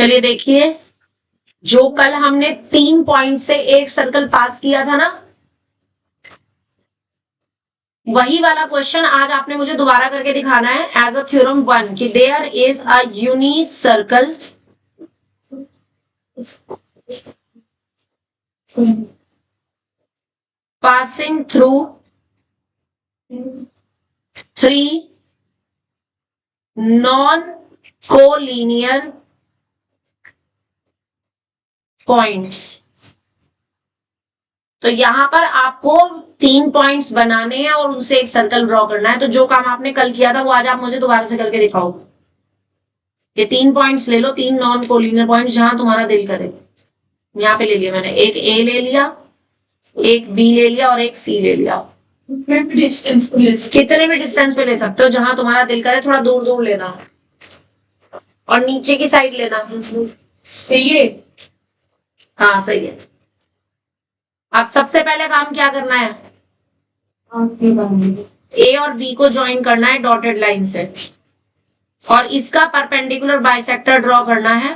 चलिए देखिए, जो कल हमने 3 पॉइंट से एक सर्कल पास किया था ना, वही वाला क्वेश्चन आज आपने मुझे दोबारा करके दिखाना है एज अ थ्योरम 1 कि there is a unique circle passing through 3 non-collinear points। तो यहां पर आपको 3 पॉइंट्स बनाने हैं और उनसे एक सर्कल ड्रॉ करना है। तो जो काम आपने कल किया था वो आज आप मुझे दोबारा से करके दिखाओ। ये 3 पॉइंट्स ले लो, 3 नॉन कोलिनियर पॉइंट्स, जहां तुम्हारा दिल करे। यहाँ पे ले लिया मैंने, एक ए ले लिया, एक बी ले लिया और एक सी ले लिया। कितने भी डिस्टेंस पे ले सकते हो, जहां तुम्हारा दिल करे। थोड़ा दूर दूर लेना और नीचे की साइड लेना। सही है? हाँ सही है। अब सबसे पहले काम क्या करना है, ए और बी को ज्वाइन करना है डॉटेड लाइन से और इसका परपेंडिकुलर बाइसेक्टर ड्रॉ करना है,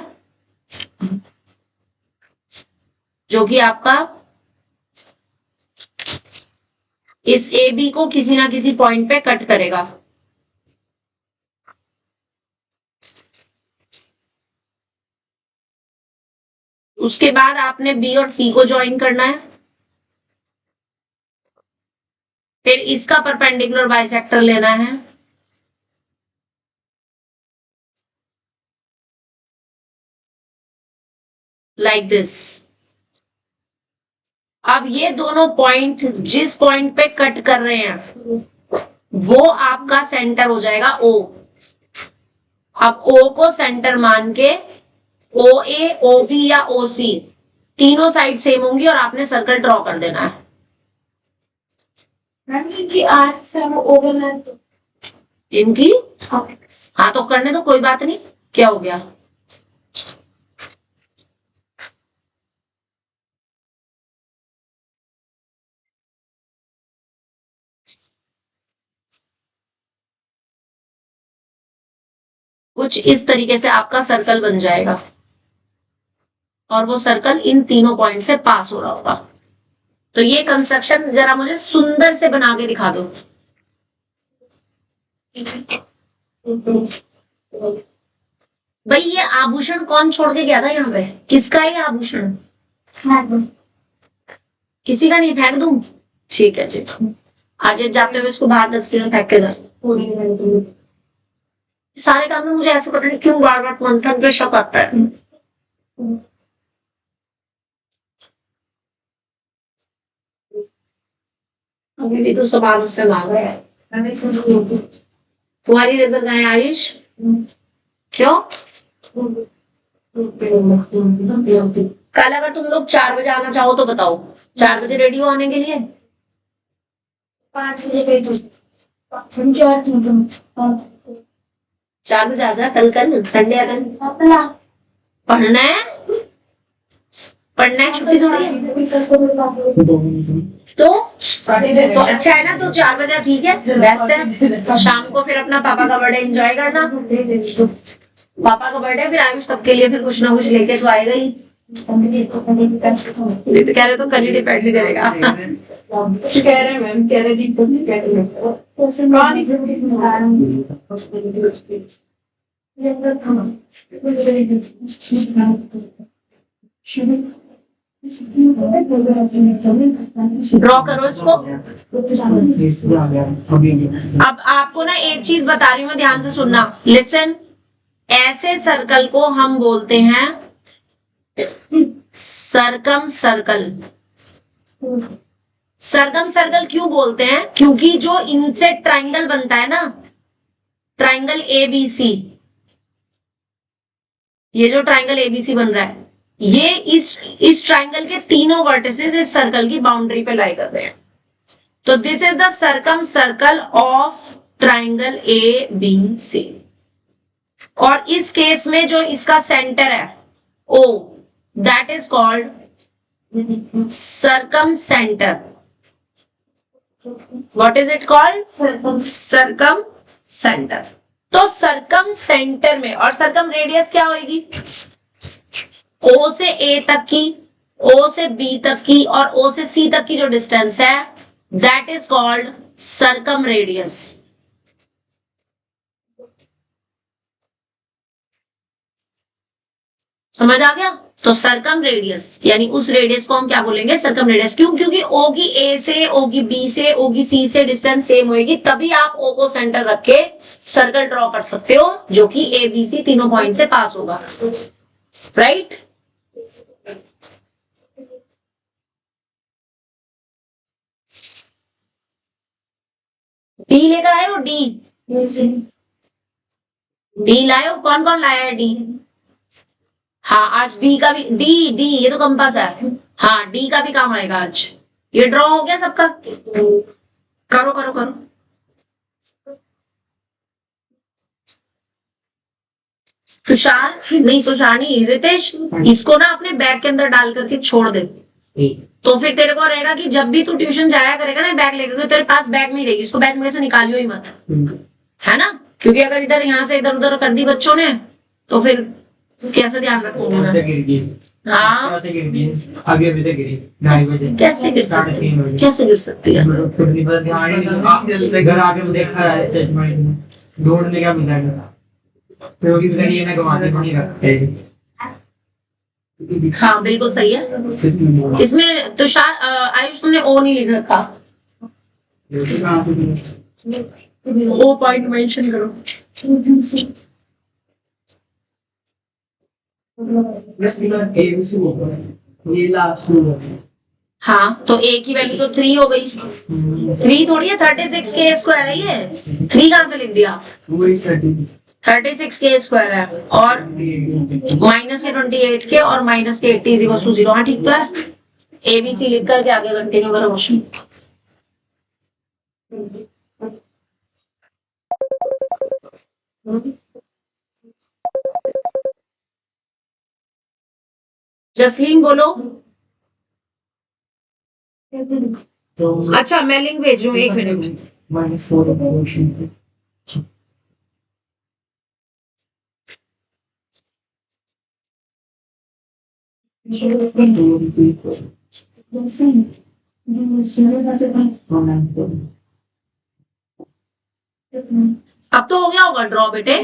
जो कि आपका इस ए बी को किसी ना किसी पॉइंट पे कट करेगा। उसके बाद आपने बी और सी को ज्वाइन करना है, फिर इसका परपेंडिकुलर बाइसेक्टर लेना है, लाइक दिस। अब ये दोनों पॉइंट जिस पॉइंट पे कट कर रहे हैं वो आपका सेंटर हो जाएगा ओ। अब ओ को सेंटर मान के ओ ए, ओ बी या ओ सी तीनों साइड सेम होंगी और आपने सर्कल ड्रॉ कर देना है। इनकी आज से ओवरलैप इनकी हाँ तो करने दो, कोई बात नहीं। क्या हो गया, कुछ इस तरीके से आपका सर्कल बन जाएगा और वो सर्कल इन तीनों पॉइंट से पास हो रहा होगा। तो ये कंस्ट्रक्शन जरा मुझे सुंदर से बना के दिखा दो। भाई ये आभूषण कौन छोड़ के गया था यहाँ पे, किसका है ये आभूषण? किसी का नहीं, फेंक दूं? ठीक है जी, आज जाते हुए इसको बाहर डस्टबिन में फेंक के जा। सारे काम में मुझे ऐसे पता नहीं क्यों बार बार मंथन पे शक आता है। अभी भी तो सवाल उससे मांग रहा है। तुम्हारी रिजल्ट कहाँ है आयुष? क्यों? कल अगर तुम लोग 4 बजे आना चाहो तो बताओ, 4 बजे रेडी हो आने के लिए? 5 बजे 4 बजे आ जा। कल संडे अगर पढ़ना है, छुट्टी थोड़ी है। तो अच्छा है ना, तो 4 बजे ठीक है, बेस्ट है। शाम को फिर अपना पापा का बर्थडे एंजॉय करना। पापा का बर्थडे, फिर आयुष सबके लिए फिर कुछ ना कुछ लेके तो आएगा ही। कह रहे तो कल ही डिपेंड नहीं करेगा। कह रहे मैम, कह रहे दीपक ड्रॉ करो इसको। अब आपको ना एक चीज बता रही हूँ मैं, ध्यान से सुनना, लिसन। ऐसे सर्कल को हम बोलते हैं सरकम सर्कल। सरकम सर्कल क्यों बोलते हैं? क्योंकि जो इनसे ट्राइंगल बनता है ना, ट्राइंगल एबीसी, ये जो ट्राइंगल एबीसी बन रहा है, ये इस ट्राइंगल के तीनों वर्टिसेस इस सर्कल की बाउंड्री पे लाई कर रहे हैं। तो this is the circumcircle of triangle A B C. और इस केस में जो इसका सेंटर है O, that is called circumcentre. What is it called? Circumcentre. तो सरकम सेंटर में, और सरकम रेडियस क्या होगी? ओ से ए तक की, ओ से बी तक की और ओ से सी तक की जो डिस्टेंस है that is called circum radius. समझ आ गया? तो सर्कम रेडियस यानी उस रेडियस को हम क्या बोलेंगे? Circum radius. क्यों? क्योंकि ओ की ए से, ओ की बी से, ओ की सी से डिस्टेंस सेम होगी, तभी आप ओ को सेंटर रख के सर्कल ड्रॉ कर सकते हो जो कि ए बी सी तीनों पॉइंट से पास होगा। राइट? डी लेकर आए हो? डी डी लाए हो? कौन कौन लाया है डी? हाँ, आज डी का भी, डी डी ये तो कंपास है। हाँ, डी का भी काम आएगा आज। ये ड्रॉ हो गया सबका? करो करो करो। तुषार नहीं, तुषार नहीं, रितेश, इसको ना अपने बैग के अंदर डाल करके छोड़ दे। तो फिर तेरे को रहेगा कि जब भी तू ट्यूशन जाया करेगा ना बैग लेकर, तो तेरे पास बैग नहीं रहेगी, इसको बैग में से निकालियो ही मत, है ना? क्योंकि अगर इधर यहाँ से इधर उधर कर दी बच्चों ने तो फिर कैसे ध्यान रखूंगी मैं? हाँ, अभी अभी तक गिरी 2:30 बजे। कैसे गिर सकती है? कैसे गिर सकती है? घर आके देखा है ढूंढने का मिला क्योंकि पता नहीं ये ना गवाते नहीं रखते। हाँ बिल्कुल सही है। इसमें तुषार आयुष तुमने ओ नहीं लिख रखा, ओ पॉइंट मेंशन करो। ये लास्ट में हाँ, तो ए की वैल्यू तो 3 हो गई। 3 थोड़ी है, 36 के स्क्वायर है ये। 3 कहां से लिख दिया? 36 के स्क्वायर है और माइनस के 28 के और माइनस के 80 इज इक्वल टू 0। हाँ ठीक तो है। एबीसी लिख करके आगे कंटिन्यू करो क्वेश्चन। जसलीन बोलो। अच्छा मैं लिंक भेज रही हूँ, 1 मिनट। -4 अब तो हो गया होगा ड्रॉ बेटे।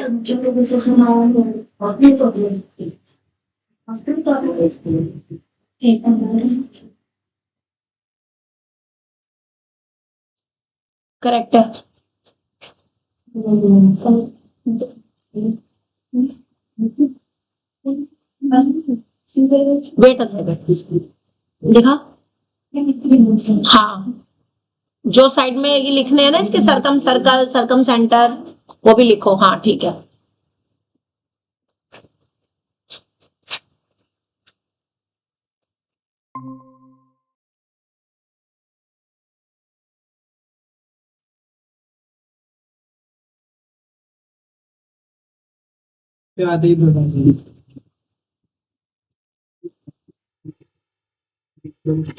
करेक्ट है। वेट अ सेकंड, दिखा। हाँ, जो साइड में ये लिखने हैं ना इसके, सरकम सर्कल, सरकम सेंटर, वो भी लिखो। हाँ ठीक है।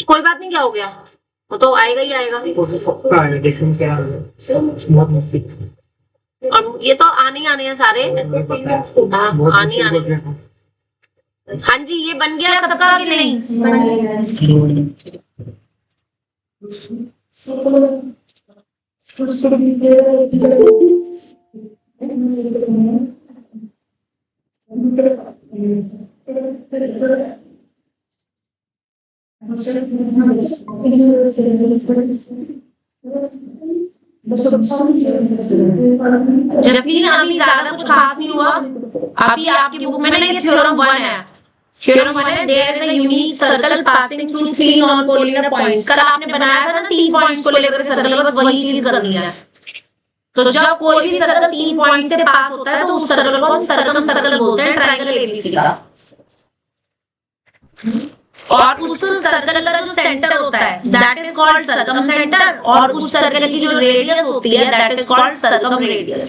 कोई बात नहीं, क्या हो गया, वो तो आएगा ही आएगा। और ये तो आने ही आने हैं सारे। हाँ, आने ही आने। हाँ जी, ये बन गया सबका कि नहीं? जसलीन अभी ज्यादा कुछ खास नहीं हुआ। अभी आपकी बुक में ना ये थ्योरम 1 है। थ्योरम 1 है, there is a unique circle passing through 3 non collinear points. कल आपने बनाया था ना 3 पॉइंट्स को लेकर सर्कल, बस वही चीज करनी है। तो जब कोई भी सर्कल 3 पॉइंट से पास होता है तो उस सर्कल को हम सर्कम सर्कल बोलते हैं, ट्रायंगल एबीसी का। और उस सर्कल का जो सेंटर होता है that is called circum centre, और उस सर्कल की जो रेडियस होती है that is called circum radius.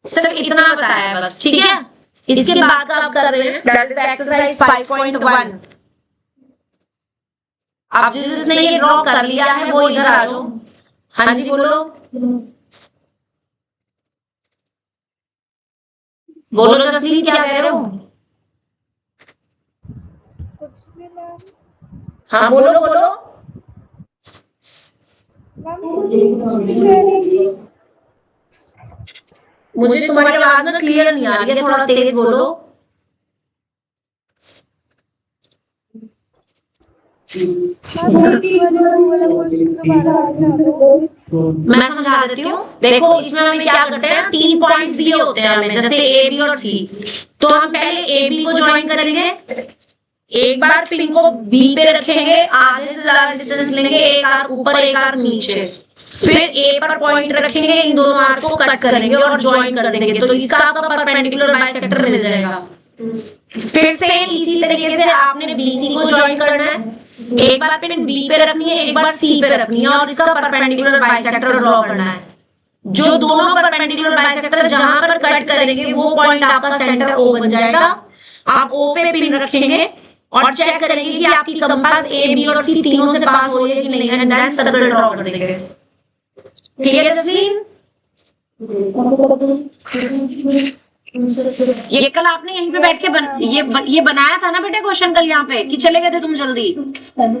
सिर्फ इतना बताया है बस, ठीक है। इसके बाद का आप कर रहे हैं दैट इज एक्सरसाइज 5.1। आप जिसने ये ड्रॉ कर लिया है वो इधर आ जाओ। हाँ जी बोलो, बोलो जसलीन, क्या कह रहे हो? कुछ भी मैम। हाँ बोलो बोलो। मैम कुछ भी कह रही थी। मुझे तुम्हारी आवाज ना क्लियर नहीं आ रही है, थोड़ा तेज बोलो। मैम एक बार वो वाला क्वेश्चन दोबारा समझा दो। मैं समझा देती हूँ। देखो इसमें हमें क्या करते हैं, 3 पॉइंट्स दिए होते हैं हमें, जैसे ए बी और सी। तो हम पहले ए बी को ज्वाइन करेंगे, एक बार पिन को बी पे रखेंगे, आधे से ज्यादा डिस्टेंस लेंगे, एक आर्क ऊपर एक आर्क नीचे, फिर ए पर पॉइंट रखेंगे, इन दोनों आर्क को कट करेंगे और ज्वाइन कर देंगे, तो इसका आपका परपेंडिकुलर बाइसेक्टर मिल जाएगा। फिर सेम इसी तरीके से आपने बीसी को ज्वाइन करना है, एक बार पिन बी पे रखनी है, एक बार सी पे रखनी है और इसका परपेंडिकुलर बाइसेक्टर ड्रॉ करना है। जो दोनों परपेंडिकुलर बाइसेक्टर जहां पर कट करेंगे वो पॉइंट आपका सेंटर ओ बन जाएगा। आप ओ पे पिन रखेंगे और चेक करेंगे कि आपकी कंपास ए बी और सी तीनों से पास हो रही है कि नहीं, एंड देन सर्कल ड्रॉ कर देंगे। ठीक है जसलीन? ये कल आपने यहीं पे बैठ के ये बनाया था ना बेटे क्वेश्चन कल यहाँ पे, कि चले गए थे तुम जल्दी? मैम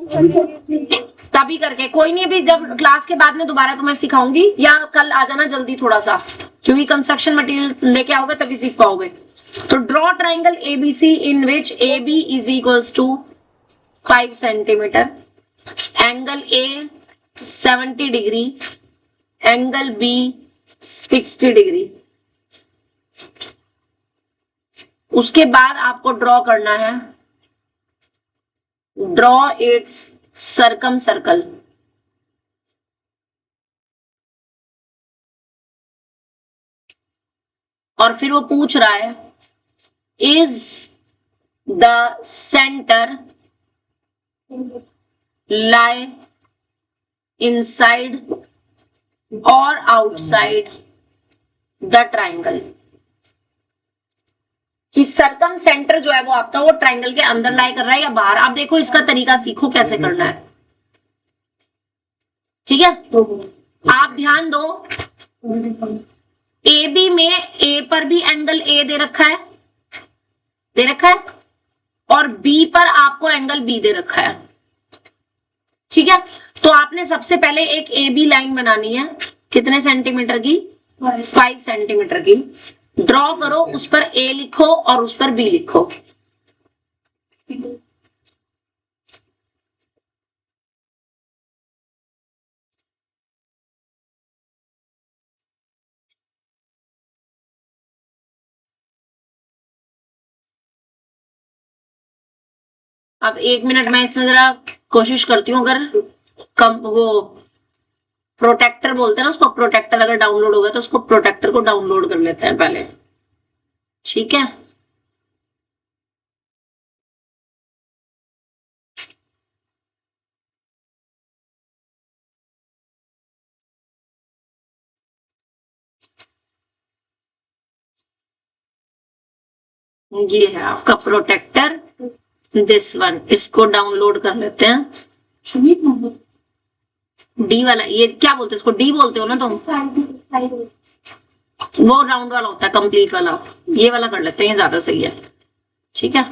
चलिए तभी करके कोई नहीं, अभी जब क्लास के बाद में दोबारा तुम्हें सिखाऊंगी, या कल आ जाना जल्दी थोड़ा सा, क्योंकि कंस्ट्रक्शन मटेरियल लेके आओगे तभी सीख पाओगे। तो draw triangle ABC in which A B is equals to 5 centimetre, angle A 70 degree, angle B 60 degree. उसके बाद आपको ड्रॉ करना है, ड्रॉ इट्स सर्कम सर्कल। और फिर वो पूछ रहा है, is the centre lie inside और आउटसाइड द ट्राइंगल, कि सर्कम सेंटर जो है वो आपका वो ट्राइंगल के अंदर लाई कर रहा है या बाहर। आप देखो इसका तरीका सीखो कैसे करना है, ठीक है? आप ध्यान दो, ए बी में ए पर भी एंगल ए दे रखा है और बी पर आपको एंगल बी दे रखा है, ठीक है? तो आपने सबसे पहले एक ए बी लाइन बनानी है, कितने सेंटीमीटर की? 5 सेंटीमीटर की। ड्रॉ करो, उस पर ए लिखो और उस पर बी लिखो। अब 1 मिनट मैं इसमें जरा कोशिश करती हूँ, अगर कम वो प्रोटेक्टर बोलते हैं ना उसको, प्रोटेक्टर अगर डाउनलोड हो गया तो उसको प्रोटेक्टर को डाउनलोड कर लेते हैं पहले, ठीक है? ये है आपका प्रोटेक्टर, दिस वन, इसको डाउनलोड कर लेते हैं। डी वाला, ये क्या बोलते हैं इसको? डी बोलते हो ना तुम? वो राउंड वाला होता है, कंप्लीट वाला। ये वाला कर लेते हैं, ये ज्यादा सही है, ठीक है?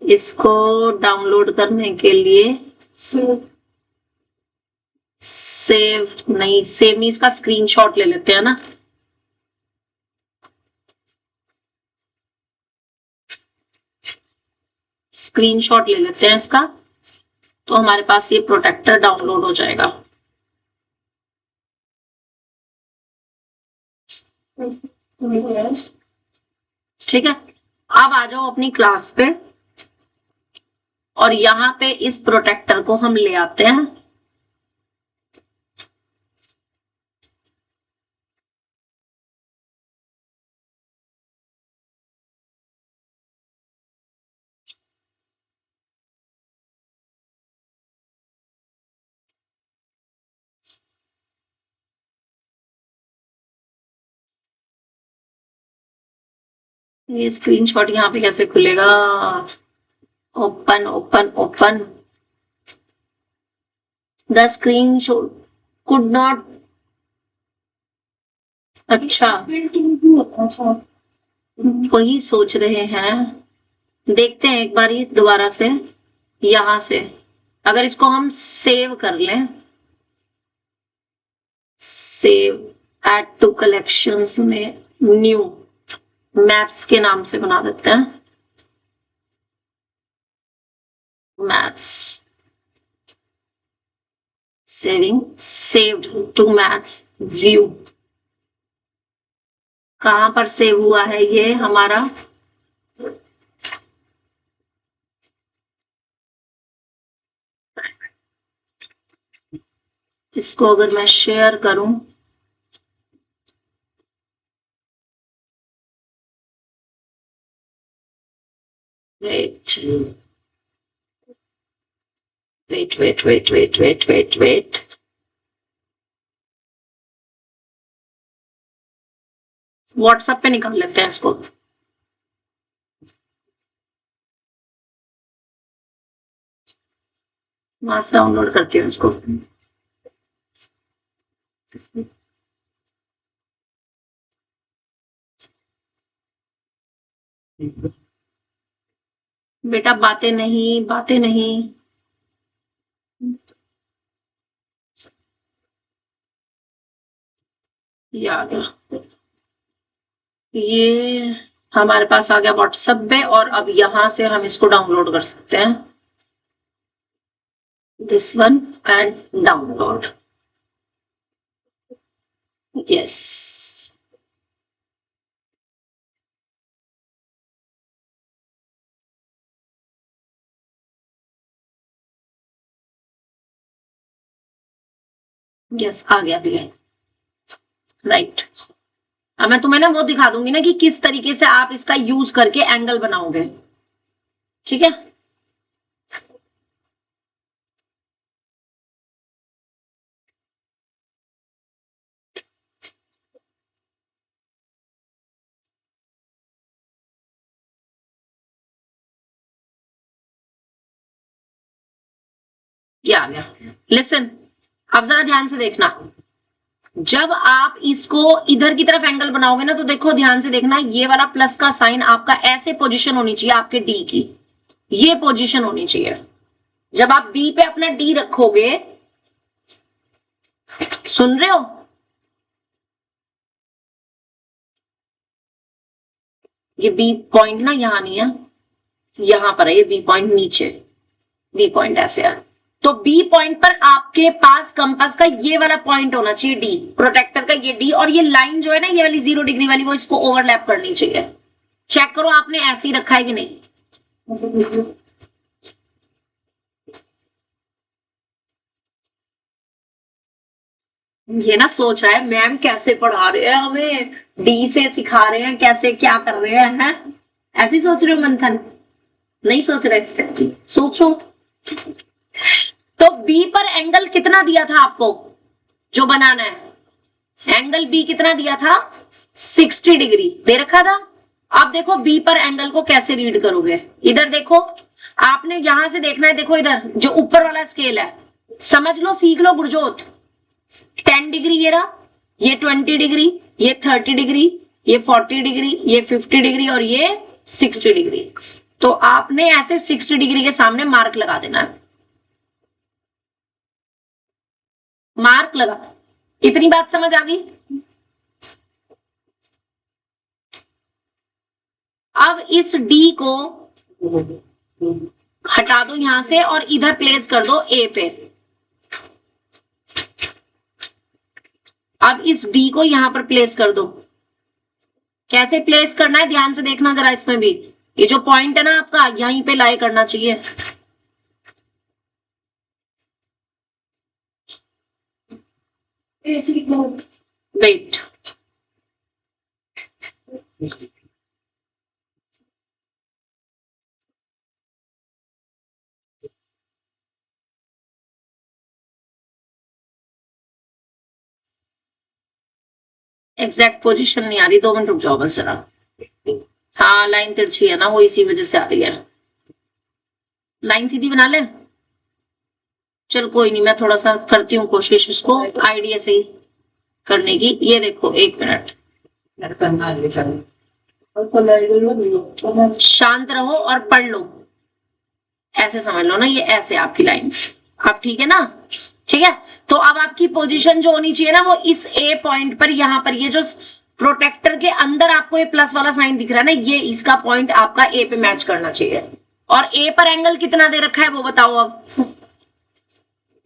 इसको डाउनलोड करने के लिए सेव नहीं, इसका स्क्रीनशॉट ले लेते हैं ना। स्क्रीनशॉट ले लेते हैं इसका, तो हमारे पास ये प्रोटेक्टर डाउनलोड हो जाएगा। ठीक है, अब आ जाओ अपनी क्लास पे और यहां पे इस प्रोटेक्टर को हम ले आते हैं। ये स्क्रीनशॉट यहाँ पे कैसे खुलेगा? Open open open, the screenshot could not. अच्छा, वही सोच रहे हैं, देखते हैं एक बार ये दोबारा से, यहां से अगर इसको हम सेव कर लें, सेव ऐड टू कलेक्शंस में, न्यू मैथ्स के नाम से बना देते हैं, maths, saving, saved to maths view. कहां पर सेव हुआ है ये हमारा? इसको अगर मैं शेयर करूं, wait wait wait wait wait wait wait wait, WhatsApp पे निकाल लेते हैं इसको। मास डाउनलोड करती हूँ इसको। बेटा बातें नहीं, बातें नहीं। ये आ गया, ये हमारे पास आ गया व्हाट्सएप पे, और अब यहां से हम इसको डाउनलोड कर सकते हैं, this one and download. Yes, yes आ गया दिया, राइट। अब मैं तुम्हें ना वो दिखा दूंगी ना कि किस तरीके से आप इसका यूज करके एंगल बनाओगे, ठीक है? क्या आ गया? लिसन, अब जरा ध्यान से देखना, जब आप इसको इधर की तरफ एंगल बनाओगे ना, तो देखो ध्यान से देखना, ये वाला प्लस का साइन आपका ऐसे पोजीशन होनी चाहिए, आपके डी की ये पोजीशन होनी चाहिए। जब आप बी पे अपना डी रखोगे, सुन रहे हो? ये बी पॉइंट ना यहां नहीं है, यहां पर है ये बी पॉइंट, नीचे बी पॉइंट ऐसे है। तो बी पॉइंट पर आपके पास कंपास का ये वाला पॉइंट होना चाहिए, डी, प्रोटेक्टर का ये डी, और ये लाइन जो है ना, ये वाली 0 डिग्री वाली, वो इसको ओवरलैप करनी चाहिए। चेक करो आपने ऐसे ही रखा है कि नहीं। ये ना सोच रहा है मैम कैसे पढ़ा रहे हैं हमें, डी से सिखा रहे हैं, कैसे क्या कर रहे हैं, ऐसे ही सोच रहे हो मंथन? नहीं सोच रहे, सोचो। तो बी पर एंगल कितना दिया था आपको जो बनाना है? एंगल बी कितना दिया था? 60 डिग्री दे रखा था। अब देखो बी पर एंगल को कैसे रीड करोगे, इधर देखो, आपने यहां से देखना है, देखो इधर जो ऊपर वाला स्केल है, समझ लो, सीख लो गुरजोत। 10 डिग्री ये रहा, ये 20 डिग्री, ये 30 डिग्री, ये 40 डिग्री, ये 50 डिग्री, और ये 60 डिग्री। तो आपने ऐसे 60 डिग्री के सामने मार्क लगा देना है, मार्क लगा। इतनी बात समझ आ गई? अब इस डी को हटा दो यहां से और इधर प्लेस कर दो ए पे। अब इस डी को यहां पर प्लेस कर दो। कैसे प्लेस करना है ध्यान से देखना जरा, इसमें भी ये जो पॉइंट है ना आपका, यहीं पे लाई करना चाहिए। वेट, एग्जैक्ट पोजीशन नहीं आ रही, 2 मिनट रुक जाओ बस जरा। हाँ लाइन तिरछी है ना, वो इसी वजह से आ रही है। लाइन सीधी बना ले, चल कोई नहीं, मैं थोड़ा सा करती हूँ कोशिश इसको आइडिया से ही करने की। ये देखो 1 मिनट, शांत रहो और पढ़ लो, ऐसे समझ लो ना, ये ऐसे आपकी लाइन। अब ठीक है ना, ठीक है। तो अब आपकी पोजीशन जो होनी चाहिए ना, वो इस ए पॉइंट पर, यहां पर ये जो प्रोटेक्टर के अंदर आपको ये प्लस वाला साइन दिख रहा है ना, ये इसका पॉइंट आपका ए पे मैच करना चाहिए। और ए पर एंगल कितना दे रखा है वो बताओ अब।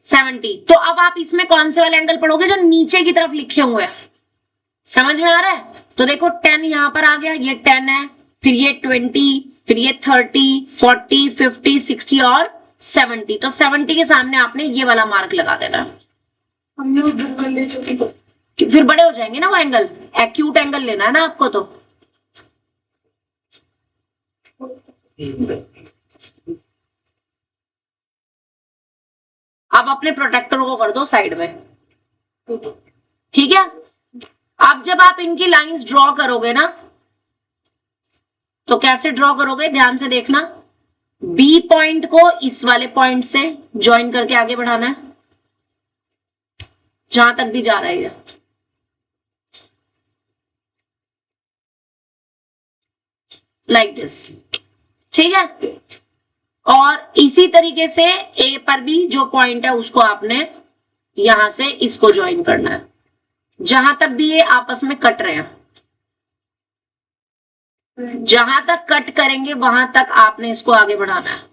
70। तो अब आप इसमें कौन से वाले एंगल पढ़ोगे, जो नीचे की तरफ लिखे हुए हैं। समझ में आ रहा है? तो देखो 10 यहां पर आ गया, ये 10 है, फिर ये 20, फिर ये 30, 40, 50, 60 और 70। तो 70 के सामने आपने ये वाला मार्क लगा देना। हमने उधर कर ले चुकी। फिर बड़े हो जाएंगे ना वो एंगल, एक्यूट एंगल लेना है ना आपको। तो अब अपने प्रोटेक्टर को कर दो साइड में, ठीक है। अब जब आप इनकी लाइंस ड्रॉ करोगे ना, तो कैसे ड्रॉ करोगे, ध्यान से देखना। बी पॉइंट को इस वाले पॉइंट से ज्वाइन करके आगे बढ़ाना है, जहां तक भी जा रहा है, लाइक दिस, ठीक है। और इसी तरीके से ए पर भी जो पॉइंट है उसको आपने यहां से इसको ज्वाइन करना है, जहां तक भी ये आपस में कट रहे हैं। जहां तक कट करेंगे वहां तक आपने इसको आगे बढ़ाना है।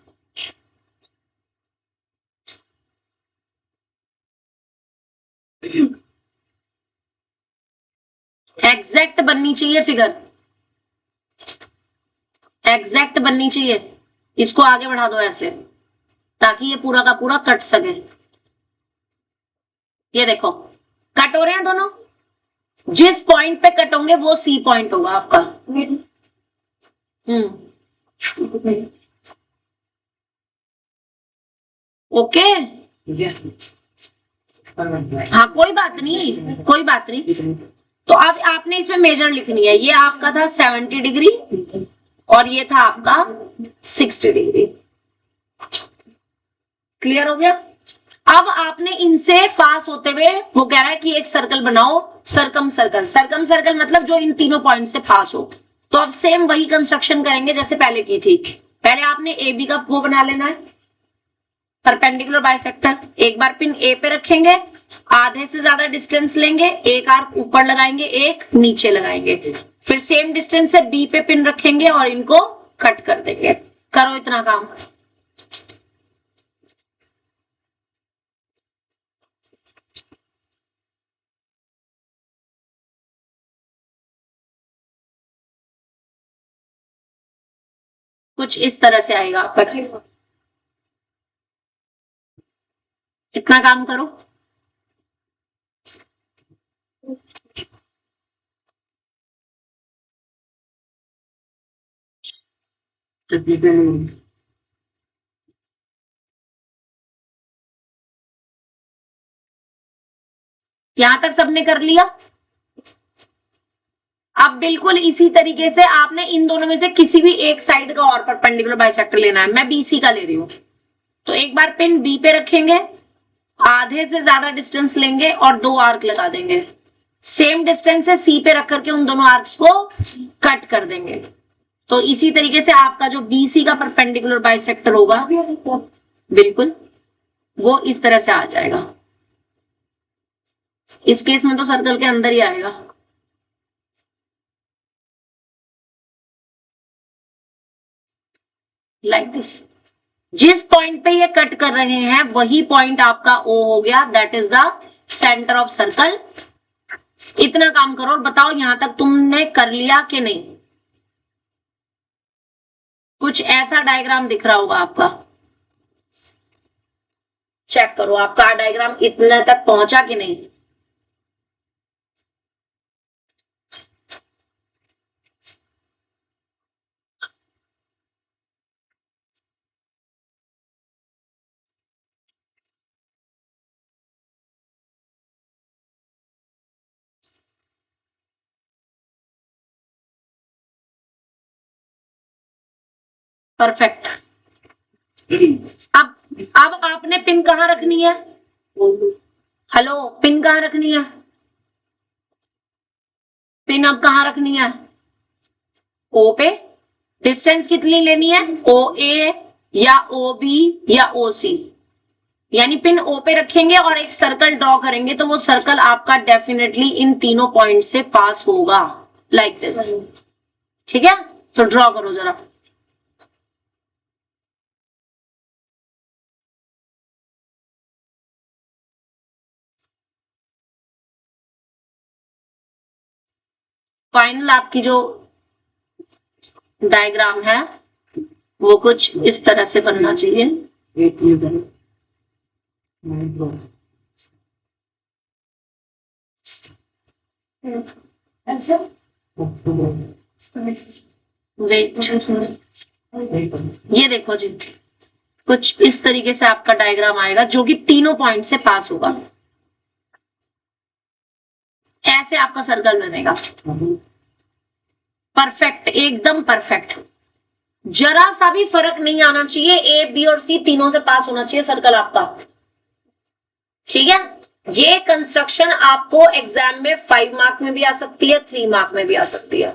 एग्जैक्ट बननी चाहिए फिगर, एग्जैक्ट बननी चाहिए। इसको आगे बढ़ा दो ऐसे, ताकि ये पूरा का पूरा कट सके। ये देखो कट हो रहे हैं दोनों। जिस पॉइंट पे कट होंगे वो सी पॉइंट होगा आपका। ओके, हाँ कोई बात नहीं, कोई बात नहीं। तो अब आपने इसमें मेजर लिखनी है। ये आपका था 70 डिग्री और ये था आपका 60 डिग्री। क्लियर हो गया? अब आपने इनसे पास होते हुए, वो कह रहा है कि एक सर्कल बनाओ, सर्कम सर्कल। सर्कम सर्कल मतलब जो इन तीनों पॉइंट से पास हो। तो अब सेम वही कंस्ट्रक्शन करेंगे जैसे पहले की थी। पहले आपने ए बी का वो बना लेना है, परपेंडिकुलर बाइसेक्टर। एक बार पिन ए पे रखेंगे, आधे से ज्यादा डिस्टेंस लेंगे, एक आर्क ऊपर लगाएंगे, एक नीचे लगाएंगे। फिर सेम डिस्टेंस से बी पे पिन रखेंगे और इनको कट कर देंगे। करो इतना काम। कुछ इस तरह से आएगा आपका। इतना काम करो। यहां तक सबने कर लिया। अब बिल्कुल इसी तरीके से आपने इन दोनों में से किसी भी एक साइड का और परपेंडिकुलर बाइसेक्टर लेना है। मैं बीसी का ले रही हूं। तो एक बार पिन बी पे रखेंगे, आधे से ज्यादा डिस्टेंस लेंगे और दो आर्क लगा देंगे। सेम डिस्टेंस से सी पे रख करके उन दोनों आर्क्स को कट कर देंगे। तो इसी तरीके से आपका जो बीसी का परपेंडिकुलर बाइसेक्टर होगा, बिल्कुल वो इस तरह से आ जाएगा। इस केस में तो सर्कल के अंदर ही आएगा। Like this. जिस पॉइंट पे ये कट कर रहे हैं वही पॉइंट आपका ओ हो गया, that is the centre of circle. इतना काम करो और बताओ यहां तक तुमने कर लिया कि नहीं। कुछ ऐसा डायग्राम दिख रहा होगा आपका, चेक करो आपका डायग्राम इतने तक पहुंचा कि नहीं। परफेक्ट। अब आपने पिन कहां रखनी है? हेलो, पिन कहां रखनी है? पिन अब कहां रखनी है? ओ पे डिस्टेंस कितनी लेनी है, ओ ए या ओ बी या ओ सी, यानी पिन ओ पे रखेंगे और एक सर्कल ड्रॉ करेंगे तो वो सर्कल आपका डेफिनेटली इन तीनों पॉइंट से पास होगा, लाइक दिस। ठीक है, तो ड्रॉ करो जरा। फाइनल आपकी जो डायग्राम है वो कुछ इस तरह से बनना चाहिए। ऐसा वेट, ये देखो जी, कुछ इस तरीके से आपका डायग्राम आएगा जो कि तीनों पॉइंट से पास होगा। ऐसे आपका सर्कल बनेगा, परफेक्ट, एकदम परफेक्ट। जरा सा भी फर्क नहीं आना चाहिए, ए बी और सी तीनों से पास होना चाहिए सर्कल आपका। ठीक है, ये कंस्ट्रक्शन आपको एग्जाम में 5 मार्क में भी आ सकती है, 3 मार्क में भी आ सकती है।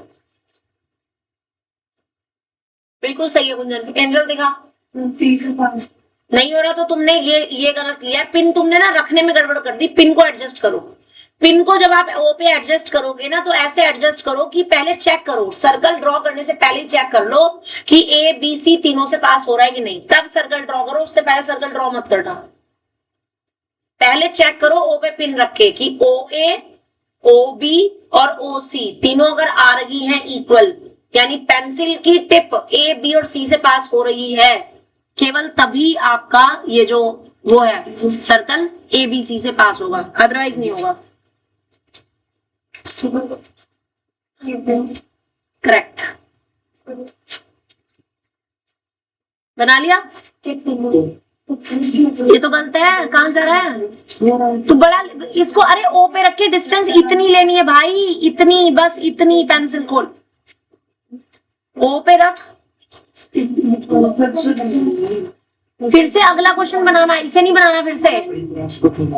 बिल्कुल सही है गुंजन। एंजल दिखा, सी से पास नहीं हो रहा तो तुमने ये गलत लिया है। पिन तुमने ना रखने में गड़बड़ कर दी, पिन को एडजस्ट करो। पिन को जब आप ओ पे एडजस्ट करोगे ना तो ऐसे एडजस्ट करो कि पहले चेक करो, सर्कल ड्रॉ करने से पहले चेक कर लो कि ए बी सी तीनों से पास हो रहा है कि नहीं, तब सर्कल ड्रॉ करो। उससे पहले सर्कल ड्रॉ मत करना, पहले चेक करो ओ पे पिन रख के कि ओ ए, ओ बी और ओ सी तीनों अगर आ रही हैं इक्वल, यानी पेंसिल की टिप ए बी और सी से पास हो रही है, केवल तभी आपका ये जो वो है सर्कल ए बी सी से पास होगा, अदरवाइज नहीं होगा। करेक्ट, बना लिया। ये तो बनता है, कहां जा रहा है तो बड़ा इसको, अरे ओ पे रख के डिस्टेंस इतनी लेनी है भाई, इतनी, बस इतनी, पेंसिल खोल, ओ पे रख। फिर से अगला क्वेश्चन बनाना, इसे नहीं बनाना फिर से,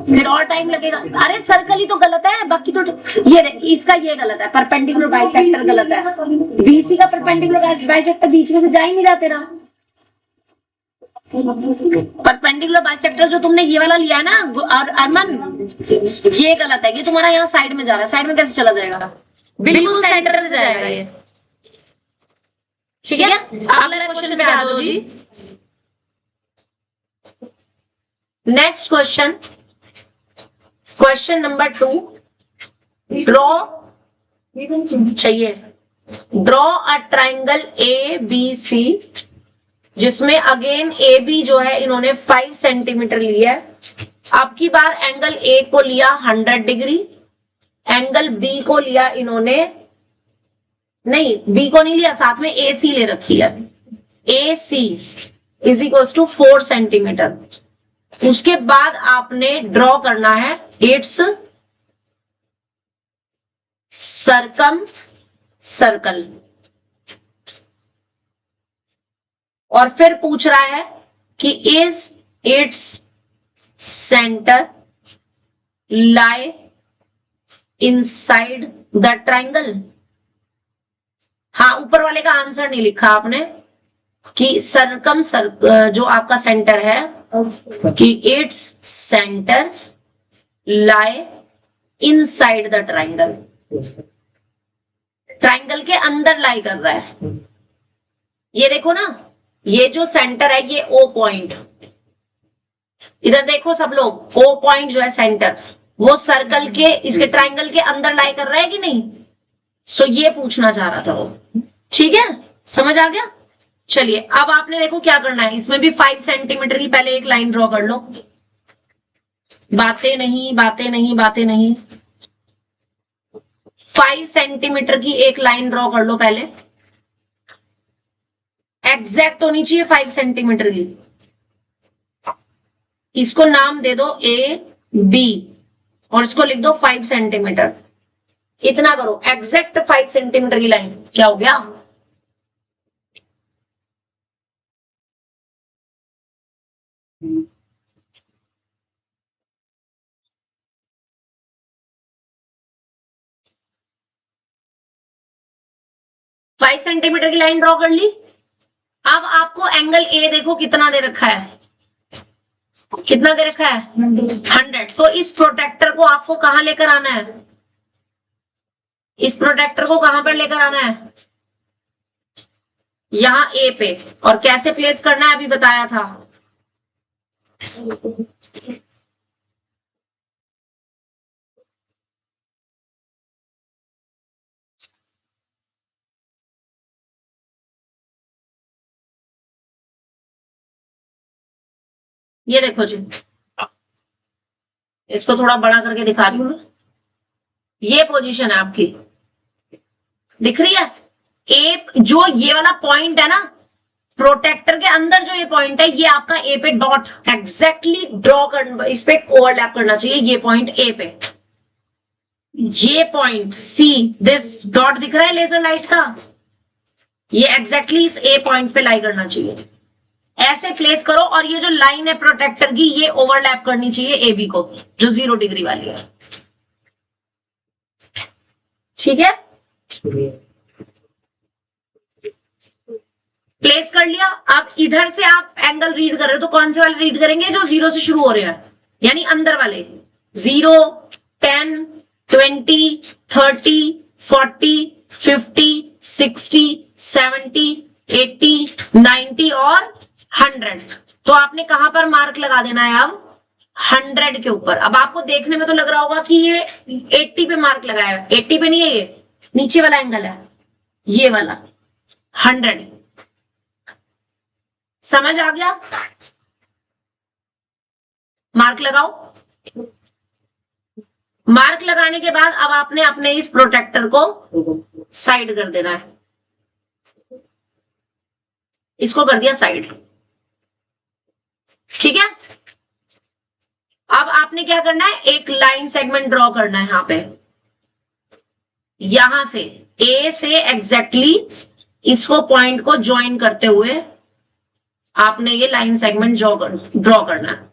फिर और टाइम लगेगा। अरे सर्कल ही तो गलत है, बाकी तो ये इसका ये गलत है, परपेंडिकुलर बाइसेक्टर गलत है, बीसी का परपेंडिकुलर बाइसेक्टर बीच में से जा ही नहीं रहा तेरा। परपेंडिकुलर बाइसेक्टर जो तुमने ये वाला लिया है ना और अरमन, ये गलत है, ये तुम्हारा यहाँ साइड में जा रहा है, साइड में कैसे चला जाएगा, बिल्कुल सेंटर से जाएगा ये। ठीक है, अगले क्वेश्चन पे आ जाओ जी। Next question, question number 2, draw चाहिए, draw a triangle A B C जिसमें अगेन ए बी जो है इन्होंने 5 सेंटीमीटर लिया है। अब की बार एंगल ए को लिया 100 डिग्री, एंगल बी को लिया इन्होंने, नहीं बी को नहीं लिया, साथ में ए सी ले रखी है, ए सी इज इक्वल टू 4 सेंटीमीटर। उसके बाद आपने ड्रॉ करना है इट्स सर्कम सर्कल, और फिर पूछ रहा है कि is its centre lie inside the triangle. हाँ, ऊपर वाले का आंसर नहीं लिखा आपने कि सर्कम जो आपका सेंटर है कि its centre lie inside the triangle, triangle के अंदर लाई कर रहा है। ये देखो ना, ये जो सेंटर है ये ओ पॉइंट, इधर देखो सब लोग, ओ पॉइंट जो है सेंटर, वो सर्कल के, इसके ट्राइंगल के अंदर लाई कर रहा है कि नहीं। सो ये पूछना चाह रहा था वो। ठीक है, समझ आ गया। चलिए अब आपने देखो क्या करना है, इसमें भी 5 सेंटीमीटर की पहले एक लाइन ड्रॉ कर लो। बातें नहीं, बातें नहीं, बातें नहीं, 5 सेंटीमीटर की एक लाइन ड्रॉ कर लो पहले, एग्जैक्ट होनी चाहिए 5 सेंटीमीटर की। इसको नाम दे दो ए बी और इसको लिख दो 5 सेंटीमीटर। इतना करो, एग्जैक्ट 5 सेंटीमीटर की लाइन। क्या हो गया, 5 सेंटीमीटर की लाइन ड्रॉ कर ली। अब आपको एंगल ए देखो कितना दे रखा है, कितना दे रखा है 100। तो इस प्रोटेक्टर को आपको कहां लेकर आना है, इस प्रोटेक्टर को कहां पर लेकर आना है, यहां ए पे। और कैसे प्लेस करना है अभी बताया था। ये देखो जी, इसको थोड़ा बड़ा करके दिखा रही हूं मैं। ये पोजीशन है आपकी, दिख रही है। ए जो ये वाला पॉइंट है ना, प्रोटेक्टर के अंदर जो ये पॉइंट है, ये आपका ए पे डॉट एग्जैक्टली ड्रॉ कर, इस पे ओवरलैप करना चाहिए। ये पॉइंट ए पे, ये पॉइंट सी, दिस डॉट दिख रहा है लेजर लाइट का, ये एग्जैक्टली इस ए पॉइंट पे लाई करना चाहिए। ऐसे प्लेस करो। और ये जो लाइन है प्रोटेक्टर की, ये ओवरलैप करनी चाहिए ए बी को, जो 0 डिग्री वाली है। ठीक है, प्लेस कर लिया। अब इधर से आप एंगल रीड कर रहे हो, तो कौन से वाले रीड करेंगे, जो 0 से शुरू हो रहे हैं, यानी अंदर वाले। 0, 10, 20, 30, 40, 50, 60, 70, 80, 90 और 100। तो आपने कहां पर मार्क लगा देना है अब, 100 के ऊपर। अब आपको देखने में तो लग रहा होगा कि ये 80 पे मार्क लगाया है, 80 पे नहीं है, ये नीचे वाला एंगल है, ये वाला 100। समझ आ गया। मार्क लगाओ। मार्क लगाने के बाद अब आपने अपने इस प्रोटेक्टर को साइड कर देना है, इसको कर दिया साइड। ठीक है, अब आपने क्या करना है, एक लाइन सेगमेंट ड्रॉ करना है यहां पे, यहां से ए से एग्जैक्टली इसको पॉइंट को ज्वाइन करते हुए आपने ये लाइन सेगमेंट ड्रॉ करना है।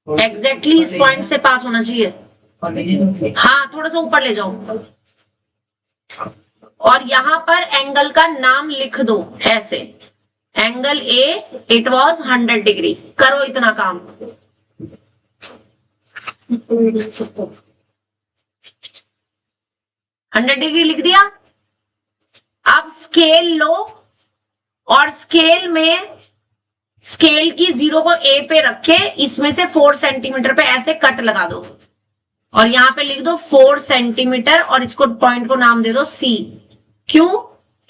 एग्जैक्टली इस पॉइंट से पास होना चाहिए। हाँ, थोड़ा सा ऊपर ले जाओ। और यहां पर एंगल का नाम लिख दो ऐसे, angle A, it was 100 degree. करो इतना काम। हंड्रेड डिग्री लिख दिया। अब स्केल लो और स्केल में स्केल की 0 को ए पे रख के इसमें से 4 सेंटीमीटर पे ऐसे कट लगा दो और यहां पे लिख दो 4 सेंटीमीटर और इसको पॉइंट को नाम दे दो सी। क्यों?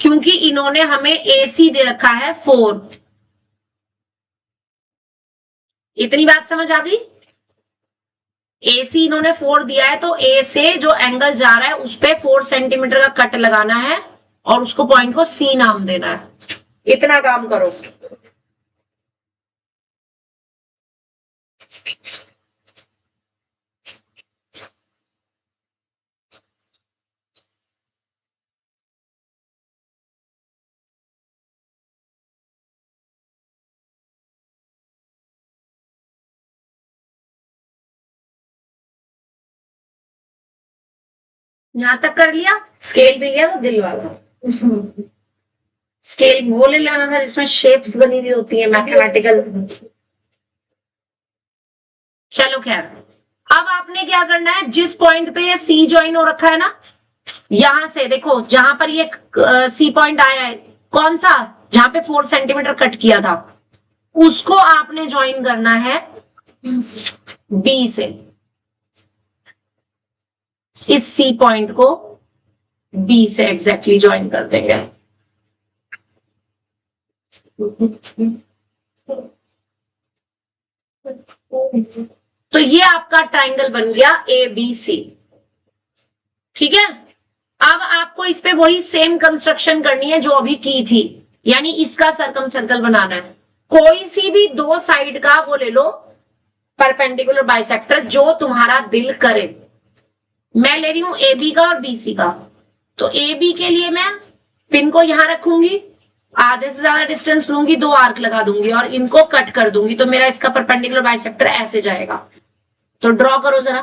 क्योंकि इन्होंने हमें AC दे रखा है 4। इतनी बात समझ आ गई? AC इन्होंने 4 दिया है तो A से जो एंगल जा रहा है उस पे 4 सेंटीमीटर का कट लगाना है और उसको पॉइंट को C नाम देना है। इतना काम करो। यहां तक कर लिया? स्केल भी गया तो दिल वाला स्केल वो ले लेना था जिसमें शेप्स बनी हुई होती है मैथमेटिकल। चलो खैर, अब आपने क्या करना है, जिस पॉइंट पे ये सी ज्वाइन हो रखा है ना, यहां से देखो जहां पर ये सी पॉइंट आया है, कौन सा, जहां पे 4 सेंटीमीटर कट किया था, उसको आपने ज्वाइन करना है बी से। इस सी पॉइंट को बी से एग्जैक्टली ज्वाइन कर देंगे। तो ये आपका ट्राइंगल बन गया ABC। ठीक है, अब आपको इस पे वही सेम कंस्ट्रक्शन करनी है जो अभी की थी, यानी इसका सर्कम सर्कल बनाना है। कोई सी भी 2 साइड का वो ले लो परपेंडिकुलर बाइसेक्टर जो तुम्हारा दिल करे। मैं ले रही हूं AB का और BC का। तो AB के लिए मैं पिन को यहां रखूंगी, आधे से ज्यादा डिस्टेंस लूंगी, 2 आर्क लगा दूंगी और इनको कट कर दूंगी, तो मेरा इसका परपेंडिकुलर बाइसेक्टर ऐसे जाएगा। तो ड्रॉ करो जरा।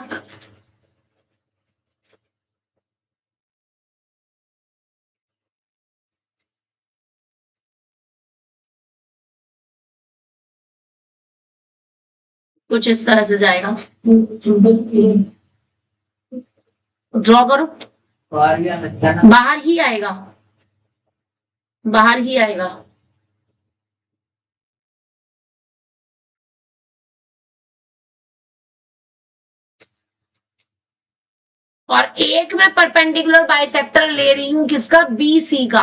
कुछ इस तरह से जाएगा, ड्रॉ करो, बाहर ही आएगा, बाहर ही आएगा। और एक मैं परपेंडिकुलर बाइसेक्टर ले रही हूं, किसका? बी सी का।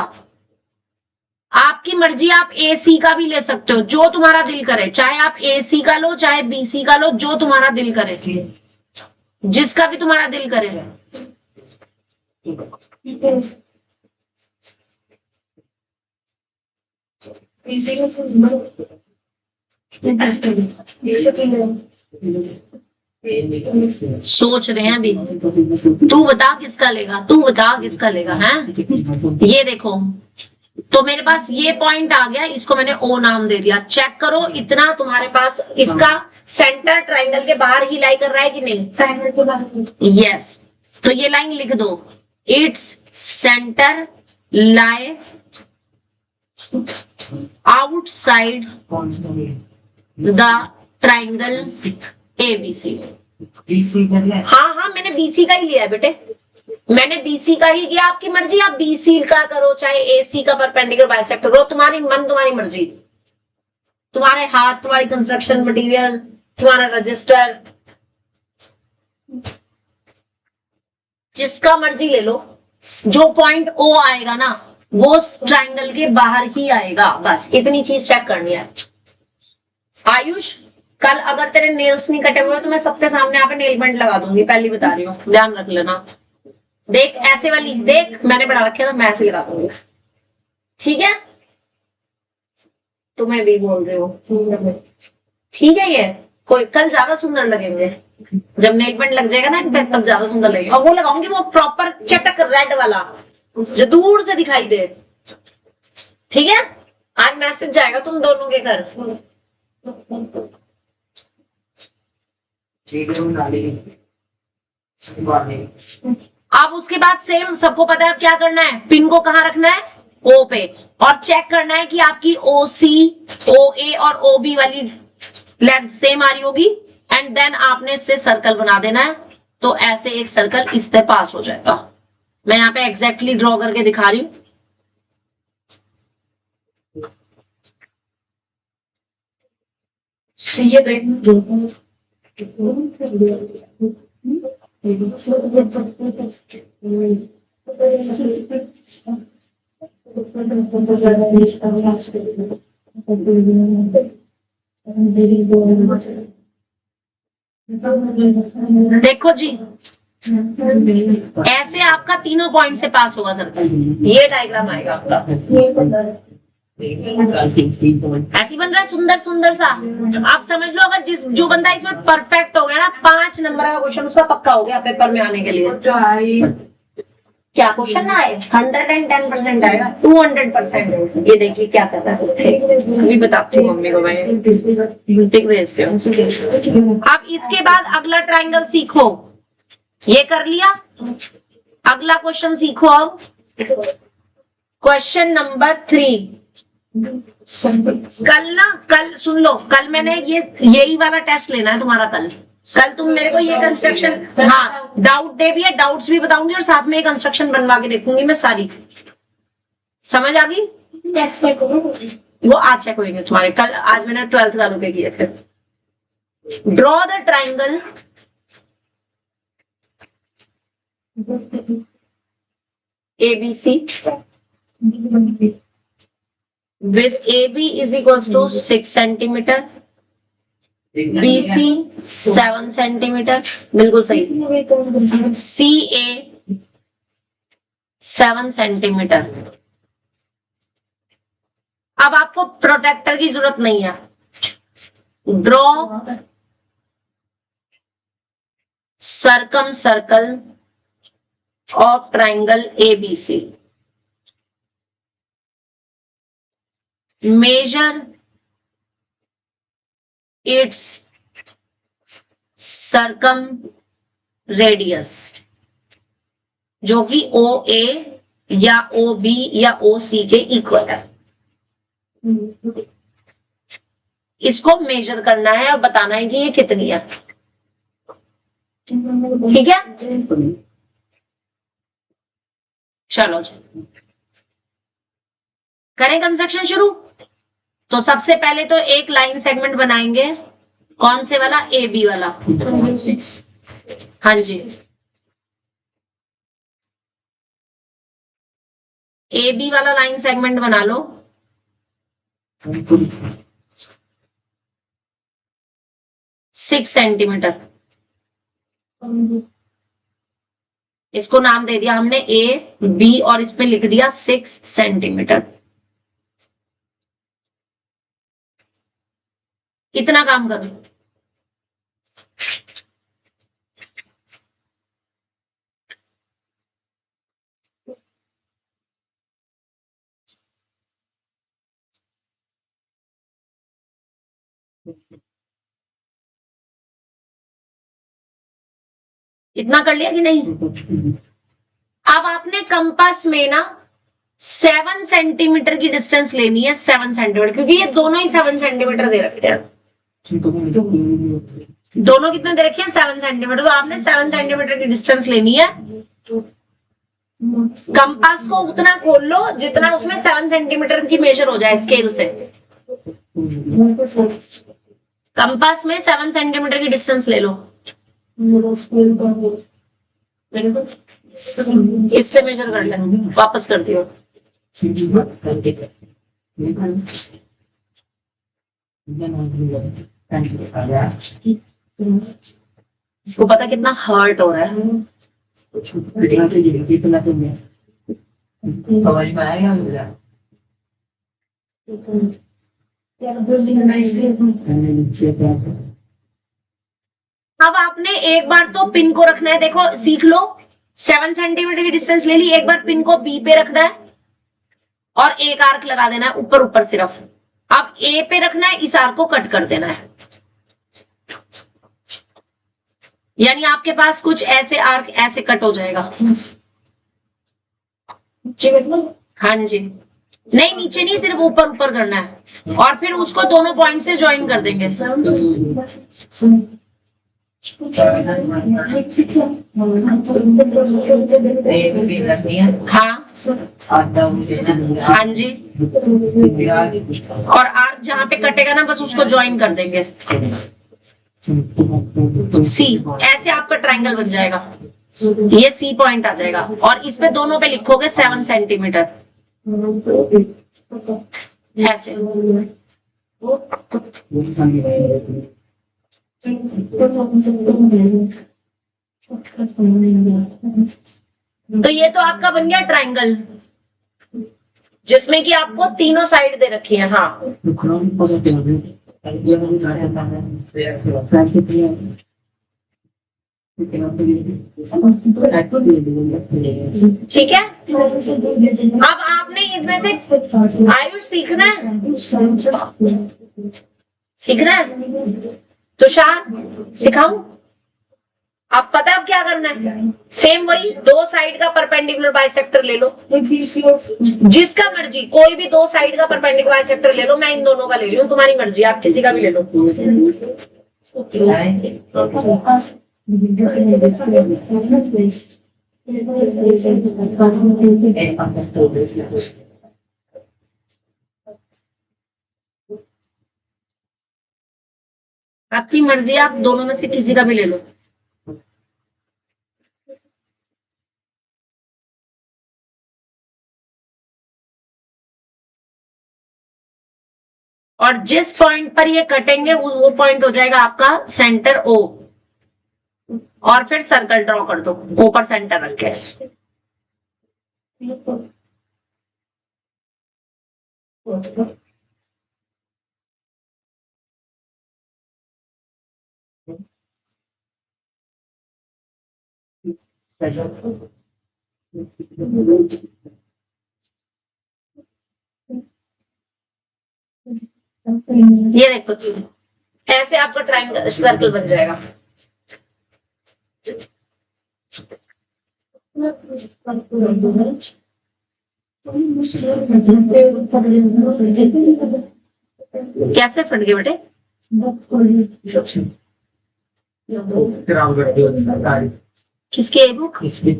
आपकी मर्जी, आप ए सी का भी ले सकते हो, जो तुम्हारा दिल करे, चाहे आप ए सी का लो चाहे बी सी का लो, जो तुम्हारा दिल करे, जिसका भी तुम्हारा दिल करे। सोच रहे हैं अभी, तू बता किसका लेगा, तू बता किसका लेगा, हैं? ये देखो, तो मेरे पास ये पॉइंट आ गया, इसको मैंने ओ नाम दे दिया। चेक करो इतना तुम्हारे पास इसका सेंटर ट्राइंगल के बाहर ही लाई कर रहा है कि नहीं? ट्रायंगल के बाहर। यस, तो ये लाइन लिख दो, its centre lie outside the triangle ABC. हाँ हाँ, मैंने बीसी का ही लिया है बेटे, मैंने बीसी का ही किया। आपकी मर्जी, आप बीसी का करो चाहे एसी का परपेंडिकुलर बाइसेक्टर हो, तुम्हारी मन तुम्हारी मर्जी, तुम्हारे हाथ, तुम्हारी कंस्ट्रक्शन मटेरियल, तुम्हारा रजिस्टर, जिसका मर्जी ले लो। जो पॉइंट ओ आएगा ना वो ट्राइंगल के बाहर ही आएगा, बस इतनी चीज चेक करनी है। आयुष, कल अगर तेरे नेल्स नहीं कटे हुए तो मैं सबके सामने यहाँ पे नेल पेंट लगा दूंगी, पहली बता रही हूँ, ध्यान रख लेना। देख ऐसे वाली, देख मैंने बना रखे ना, मैं ऐसे लगा दूंगी, ठीक है? तुम्हें भी बोल रही हूँ, ठीक है? ये कोई कल ज्यादा सुंदर लगेंगे, जब नेल पेंट लग जाएगा ना इन पे, तब ज्यादा सुंदर लगेगा। और वो लगाऊंगी वो प्रॉपर चटक रेड वाला, जो दूर से दिखाई दे, ठीक है? आज मैसेज जाएगा तुम दोनों के घर। अब उसके बाद सेम सबको पता है अब क्या करना है, पिन को कहाँ रखना है? ओ पे, और चेक करना है कि आपकी ओ सी, ओ ए और ओ बी वाली लेंथ सेम आ रही होगी, एंड देन आपने इससे सर्कल बना देना है। तो ऐसे एक सर्कल इससे पास हो जाएगा। मैं यहाँ पे एग्जैक्टली ड्रॉ करके दिखा रही हूँ। ये देखो, देखो जी, ऐसे आपका तीनों पॉइंट से पास होगा सर्कल, ये डायग्राम आएगा आपका, ऐसी बन रहा है सुंदर सुंदर सा। आप समझ लो, अगर जो बंदा इसमें परफेक्ट हो गया ना, 5 नंबर का क्वेश्चन उसका पक्का हो गया पेपर में आने के लिए। क्या क्वेश्चन ना आए, 110% आएगा, 200%। ये देखिए क्या कहता है, अभी बताती हूँ मम्मी को, मैं पिक भेजती हूँ। अब इसके बाद अगला ट्राइंगल सीखो, ये कर लिया, अगला क्वेश्चन सीखो। अब क्वेश्चन नंबर 3। कल सुन लो, कल मैंने यही वाला टेस्ट लेना है तुम्हारा। कल तुम मेरे को ये कंस्ट्रक्शन, हाँ डाउट डे भी है, डाउट्स भी बताऊंगी और साथ में ये कंस्ट्रक्शन बनवा के देखूंगी मैं सारी। समझ आ गई? वो आज चेक होंगे तुम्हारे। कल आज मैंने 12th वालों के किए थे। Draw the triangle ABC with AB is equals to 6 centimeter, BC 7 centimeter, बिल्कुल सही, CA 7 centimeter। अब आपको प्रोटेक्टर की जरूरत नहीं है। Draw circle of triangle ABC. Measure its circumradius, जो कि OA या OB या OC के इक्वल है। इसको मेजर करना है और बताना है कि ये कितनी है। ठीक है, चलो जी करें कंस्ट्रक्शन शुरू। तो सबसे पहले तो एक लाइन सेगमेंट बनाएंगे, कौन से वाला, ए बी वाला। हाँ जी, ए बी वाला लाइन सेगमेंट बना लो। 6 सेंटीमीटर, इसको नाम दे दिया हमने ए बी और इस पे लिख दिया 6 सेंटीमीटर। इतना काम करो। इतना कर लिया कि नहीं? अब आपने कंपास में ना 7 सेंटीमीटर की डिस्टेंस लेनी है, 7 सेंटीमीटर, क्योंकि ये दोनों ही 7 सेंटीमीटर दे रखे हैं। दोनों कितने दे रखे हैं? 7 सेंटीमीटर। तो आपने 7 सेंटीमीटर की डिस्टेंस लेनी है। कंपास को उतना खोल लो जितना उसमें 7 सेंटीमीटर की मेजर हो जाए स्केल से। कंपास में 7 सेंटीमीटर की डिस्टेंस ले लो। इससे मेजर कर ले, वापस कर दियो। इसको पता कितना हर्ट हो रहा है। अब आपने एक बार तो पिन को रखना है, देखो सीख लो। 7 सेंटीमीटर की डिस्टेंस ले ली, एक बार पिन को बी पे रखना है और एक आर्क लगा देना है ऊपर ऊपर सिर्फ। अब ए पे रखना है, इस आर्क को कट कर देना है। यानी आपके पास कुछ ऐसे आर्क ऐसे कट हो जाएगा। हाँ जी, नहीं नीचे नहीं, सिर्फ ऊपर ऊपर करना है और फिर उसको दोनों पॉइंट से ज्वाइन कर देंगे। हाँ हाँ जी, और आर्क जहाँ पे कटेगा ना बस उसको ज्वाइन कर देंगे। सी, ऐसे आपका ट्रायंगल बन जाएगा। ये सी पॉइंट आ जाएगा और इस पे दोनों पे लिखोगे 7 सेंटीमीटर ऐसे। तो ये तो आपका बन गया ट्रायंगल, जिसमें कि आपको तीनों साइड दे रखी है। हाँ ठीक है। अब आपने इनमें से आयुष सीखना है, सीखना है। तुषार सिखाऊं? आप पता है अब क्या करना है? सेम वही, दो साइड का परपेंडिकुलर बाइसेक्टर ले लो, जिसका मर्जी, कोई भी दो साइड का परपेंडिकुलर बाइसेक्टर ले लो। मैं इन दोनों का ले रही हूँ, तुम्हारी मर्जी, आप किसी का भी ले लो। आपकी मर्जी, आप दोनों में से किसी का भी ले लो। और जिस पॉइंट पर ये कटेंगे वो पॉइंट हो जाएगा आपका सेंटर ओ। और फिर सर्कल ड्रॉ कर दो ओ पर सेंटर रख के। ये देखो, ऐसे आपका ट्रायंगल सर्कल बन जाएगा। कैसे फट गए बेटे? खराब कर दिया सारी किसकी है बुक? इसकी।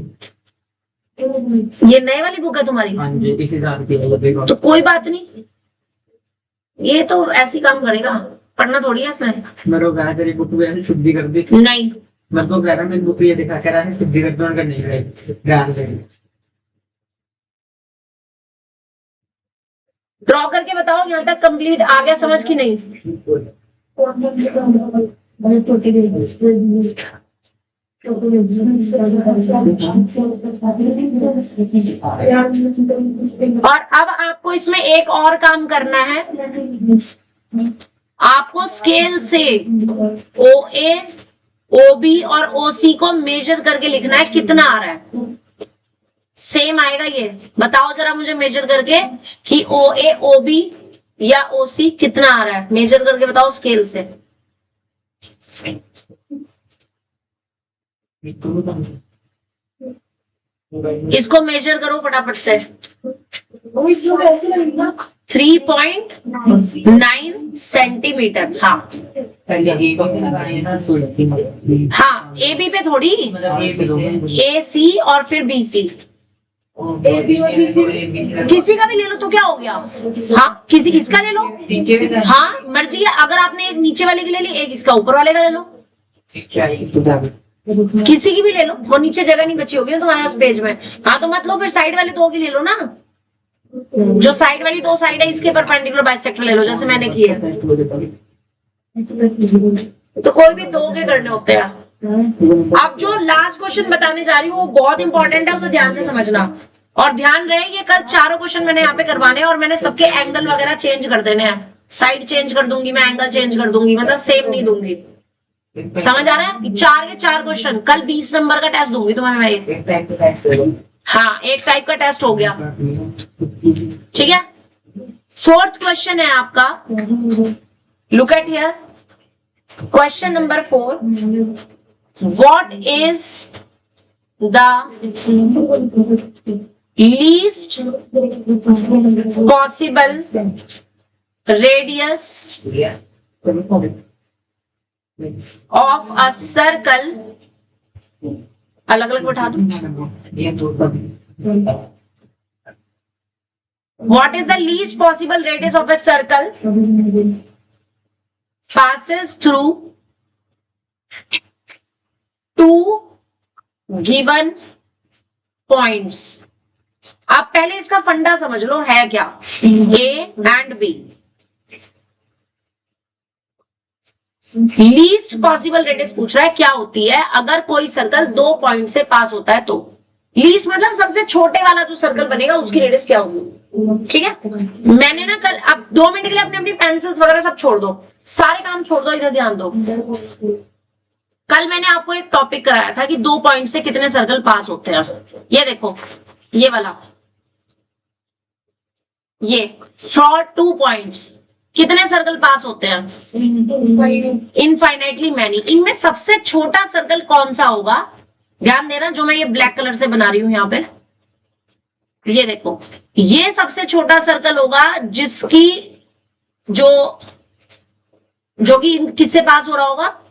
ये नए वाली बुक है तुम्हारी? हाँ जी, इसी साल की है ये, देखो। तो कोई बात नहीं, ये तो ऐसी काम करेगा, पढ़ना थोड़ी है इसने। मेरे को कहा तेरी बुक भी ऐसे शुद्धि कर दी। नहीं, मेरे को कह रहा मेरी बुक ये दिखा कर शुद्धि कर दो, नहीं है ध्यान से। ड्रॉ करके बताओ यहाँ तक कंप्लीट आ गया समझ की नहीं? और अब आपको इसमें एक और काम करना है, आपको स्केल से OA, OB और OC को मेजर करके लिखना है कितना आ रहा है। सेम आएगा ये, बताओ जरा मुझे मेजर करके कि OA, OB या OC कितना आ रहा है, मेजर करके बताओ स्केल से। इसको मेजर करो फटाफट से। 3.9 सेंटीमीटर। हाँ हाँ, AB पे थोड़ी, AC और फिर BC, किसी का भी ले लो तो क्या हो गया। हाँ, किसका ले लो, हाँ मर्जी है। अगर आपने एक नीचे वाले की ले ली, एक इसका ऊपर वाले का ले लो, किसी की भी ले लो, वो नीचे जगह नहीं बची होगी ना तुम्हारे पास पेज में। हाँ तो मत लो, फिर साइड वाले दो की ले लो ना, जो साइड वाली दो साइड है इसके परपेंडिकुलर बाइसेक्टर ले लो, जैसे मैंने किया। तो कोई भी दो के करने होते हैं। अब जो लास्ट क्वेश्चन बताने जा रही हूँ वो बहुत इंपॉर्टेंट है, उसे ध्यान से समझना। और ध्यान रहे ये कल चारों क्वेश्चन मैंने यहाँ पे करवाने हैं, और मैंने सबके एंगल वगैरह चेंज कर देने हैं, साइड चेंज कर दूंगी मैं, एंगल चेंज कर दूंगी, मतलब सेम नहीं दूंगी। समझ आ रहा है? 4 के 4 क्वेश्चन, कल 20 नंबर का टेस्ट दूंगी तुम्हें मैं। हाँ, एक टाइप का टेस्ट हो गया, ठीक है। 4th क्वेश्चन है आपका, look at here, question number 4। What is the least possible radius of a circle, अलग अलग बैठा दो। What is the least possible radius of a circle passes through two given points? आप पहले इसका फंडा समझ लो है क्या, A and B। Least possible radius पूछ रहा है, क्या होती है अगर कोई सर्कल 2 पॉइंट से पास होता है तो। लीस्ट मतलब सबसे छोटे वाला जो सर्कल बनेगा उसकी रेडियस क्या होगी, ठीक है। मैंने ना कल, अब 2 मिनट के लिए अपनी अपनी पेंसिल्स वगैरह सब छोड़ दो, सारे काम छोड़ दो, इधर ध्यान दो। कल मैंने आपको एक टॉपिक कराया था कि 2 पॉइंट से कितने सर्कल पास होते हैं। ये देखो, ये वाला, ये फॉर 2 पॉइंट्स कितने सर्कल पास होते हैं, इनफाइनाइटली मैनी। इनमें सबसे छोटा सर्कल कौन सा होगा, ध्यान देना, जो मैं ये ब्लैक कलर से बना रही हूं यहाँ पे, ये देखो, ये सबसे छोटा सर्कल होगा जिसकी जो कि किससे पास हो रहा होगा,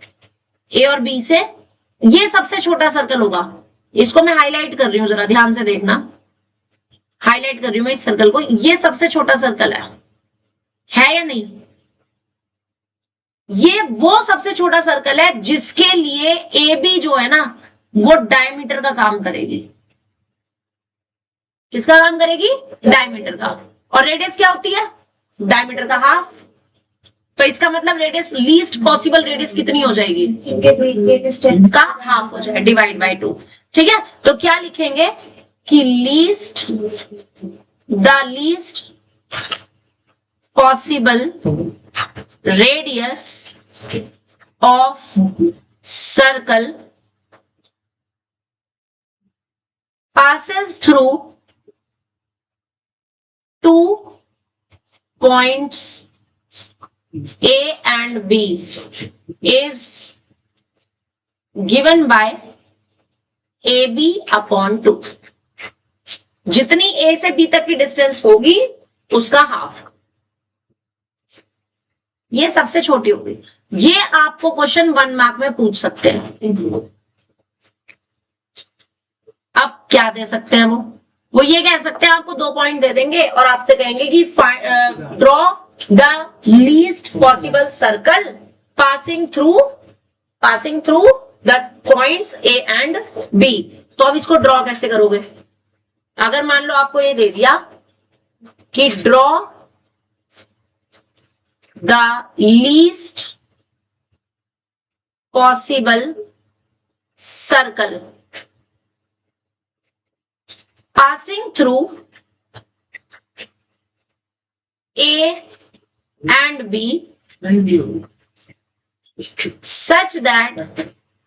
A और B से। ये सबसे छोटा सर्कल होगा, इसको मैं हाईलाइट कर रही हूं, जरा ध्यान से देखना, हाईलाइट कर रही हूं मैं इस सर्कल को। ये सबसे छोटा सर्कल है या नहीं? ये वो सबसे छोटा सर्कल है जिसके लिए AB जो है ना वो डायमीटर का काम करेगी। किसका काम करेगी? डायमीटर का। और रेडियस क्या होती है? डायमीटर का हाफ। तो इसका मतलब रेडियस, लीस्ट पॉसिबल रेडियस कितनी हो जाएगी? का हाफ हो जाए, डिवाइड बाय 2, ठीक है। तो क्या लिखेंगे कि least, the least possible radius of circle passes through 2 points A and B is given by AB upon 2। जितनी A से B तक की डिस्टेंस होगी उसका हाफ। ये सबसे छोटी होगी। ये आपको क्वेश्चन 1 मार्क में पूछ सकते हैं। अब क्या दे सकते हैं वो ये कह सकते हैं, आपको 2 पॉइंट दे देंगे और आपसे कहेंगे कि draw the least possible circle passing through the points A and B. तो अब इसको ड्रॉ कैसे करोगे? अगर मान लो आपको ये दे दिया कि draw the least possible circle passing through A and B such that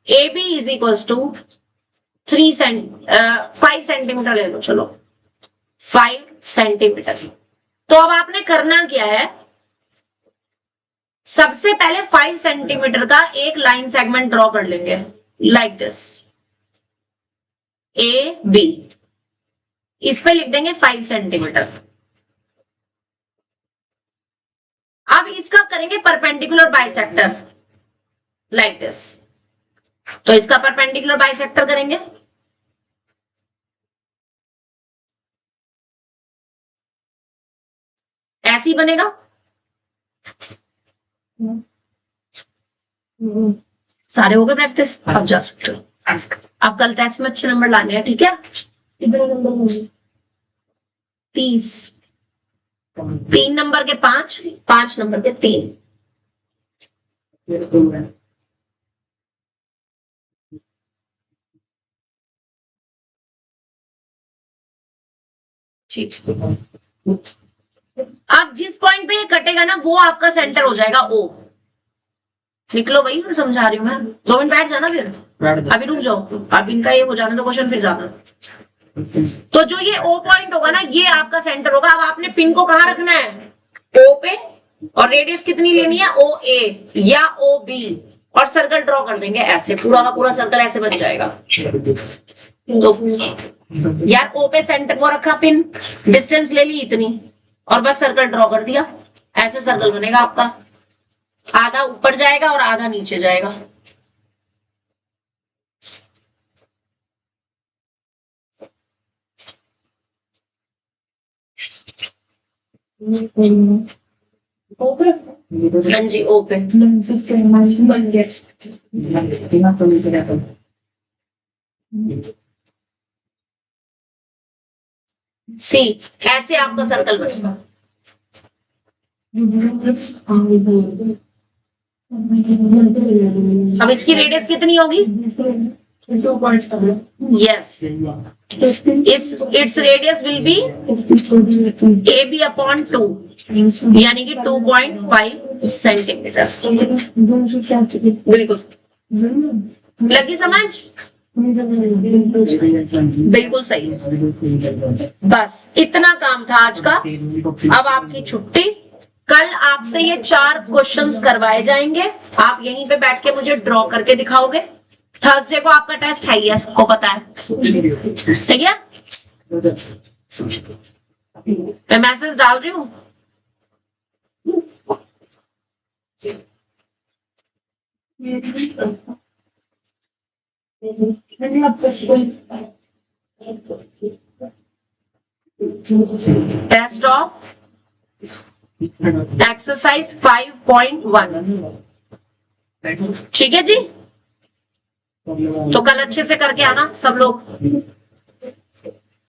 AB is equals to 5 centimetre ले लो, चलो 5 सेंटीमीटर। तो अब आपने करना क्या है, सबसे पहले 5 सेंटीमीटर का एक लाइन सेगमेंट ड्रॉ कर लेंगे लाइक दिस ए बी। इस पे लिख देंगे 5 सेंटीमीटर। अब इसका करेंगे परपेंडिकुलर बाइसेक्टर लाइक दिस। तो इसका परपेंडिकुलर बाइसेक्टर करेंगे, ऐसे ही बनेगा। सारे हो गए प्रैक्टिस, आप जा सकते हो। आप कल टेस्ट में अच्छे नंबर लाने हैं, ठीक है? कितने नंबर होंगे? 30। 3 नंबर के 5, 5 नंबर के 3। ठीक। अब जिस पॉइंट पे ये कटेगा ना, वो आपका सेंटर हो जाएगा O। निकलो भाई, मैं समझा रही हूँ। मैं 2 मिनट बैठ जाना, फिर अभी रुक जाओ। अब इनका ये हो जाना तो क्वेश्चन फिर जाना। तो जो ये O पॉइंट होगा ना, ये आपका सेंटर होगा। अब आपने पिन को कहाँ रखना है? O पे। और रेडियस कितनी लेनी है? OA या OB। और सर्कल ड्रॉ कर देंगे ऐसे, पूरा का पूरा सर्कल ऐसे बन जाएगा। तो यार O पे सेंटर वो रखा, पिन, डिस्टेंस ले ली इतनी, और बस सर्कल ड्रॉ कर दिया। ऐसे सर्कल बनेगा आपका, आधा ऊपर जाएगा और आधा नीचे जाएगा। हाँ जी, O पे। सी, ऐसे आपका सर्कल बनेगा। अब इसकी रेडियस कितनी होगी? 2 पॉइंट्स का। Yes, its radius will be AB upon 2, यानी कि 2.5 सेंटीमीटर। बिल्कुल लगी समझ? बिल्कुल सही। बस इतना काम था आज का। अब आपकी छुट्टी। कल आपसे ये 4 क्वेश्चंस करवाए जाएंगे। आप यहीं पे बैठ के मुझे ड्रॉ करके दिखाओगे। थर्सडे को आपका टेस्ट है, ये सबको पता है। सही है? मैं मैसेज डाल रही हूँ। Test of exercise 5.1। ठीक है जी? तो कल अच्छे से करके आना सब लोग।